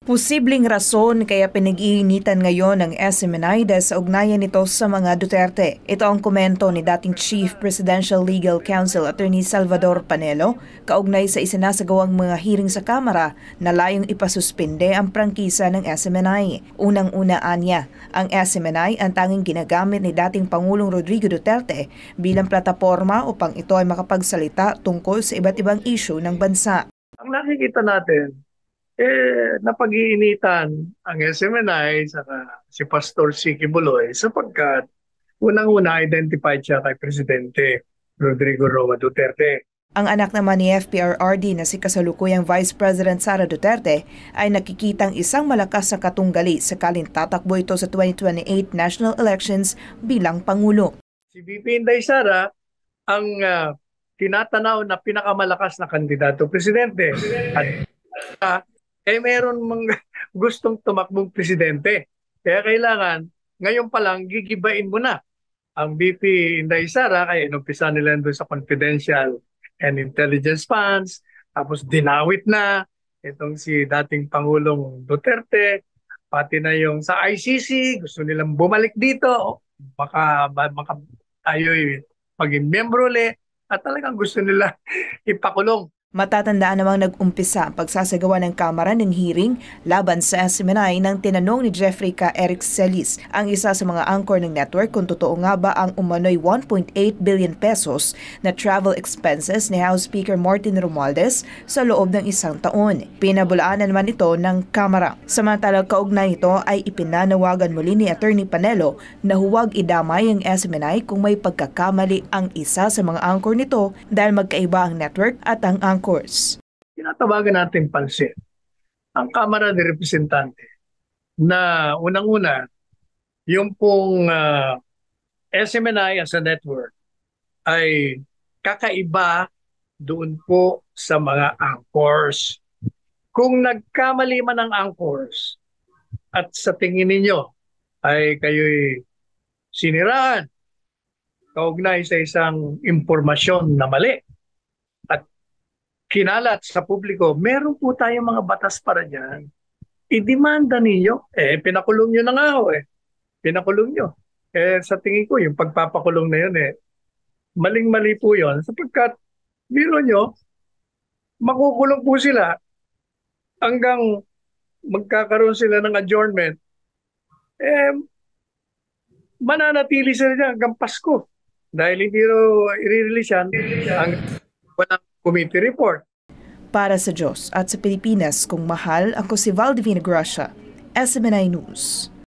Posibleng rason kaya pinag-iinitan ngayon ng SMNI dahil sa ugnayan nito sa mga Duterte. Ito ang komento ni dating Chief Presidential Legal Counsel Attorney Salvador Panelo kaugnay sa isinasagawang mga hearing sa Kamara na layong ipasuspinde ang prangkisa ng SMNI. Unang-unaan niya, ang SMNI ang tanging ginagamit ni dating Pangulong Rodrigo Duterte bilang plataporma upang ito ay makapagsalita tungkol sa iba't ibang issue ng bansa. Ang nakikita natin, napag-iinitan ang SMNI saka si Pastor Siki Buloy sapagkat unang-una identified siya kay Presidente Rodrigo Roa Duterte. Ang anak naman ni FPRRD na si kasalukuyang Vice President Sara Duterte ay nakikitang isang malakas na katunggali sakaling tatakbo ito sa 2028 national elections bilang Pangulo. Si VP Inday Sara ang tinatanaw na pinakamalakas na kandidato presidente. At meron gustong tumakbong presidente. Kaya kailangan, ngayon pa lang, gigibain mo na ang VP Inday Sara, kaya inumpisa nila doon sa confidential and intelligence funds, tapos dinawit na itong si dating Pangulong Duterte, pati na yung sa ICC, gusto nilang bumalik dito, baka tayo'y maging miyembro ulit, at talagang gusto nila ipakulong. Matatandaan namang nag-umpisa ang pagsasagawa ng Kamara ng hearing laban sa SMNI nang tinanong ni Jeffrey K. Eric Celis, ang isa sa mga anchor ng network, kung totoo nga ba ang umano'y 1.8 billion pesos na travel expenses ni House Speaker Martin Romualdez sa loob ng isang taon. Pinabulaanan naman ito ng Kamara. Samantalang kaugnay ito ay ipinanawagan muli ni Attorney Panelo na huwag idamay ang SMNI kung may pagkakamali ang isa sa mga anchor nito dahil magkaiba ang network at ang anchors. Tinatawagan natin pansin ang Kamara de Representante na unang-una yung pong SMNI as a network ay kakaiba doon po sa mga anchors. Kung nagkamali man ang anchors at sa tingin ninyo ay kayo'y siniraan kaugnay sa isang impormasyon na mali at kinalat sa publiko, meron po tayong mga batas para dyan. I-demanda ninyo. Pinakulong nyo na nga ho Pinakulong nyo. Sa tingin ko, yung pagpapakulong na yun maling-mali po yun. Sapagkat, biro nyo, makukulong po sila hanggang magkakaroon sila ng adjournment. Mananatili sila dyan hanggang Pasko. Dahil hindi i-release yan ang walang committee report. Para sa Diyos at sa Pilipinas, kung mahal, ako si Valdivina Gracia, SMNI News.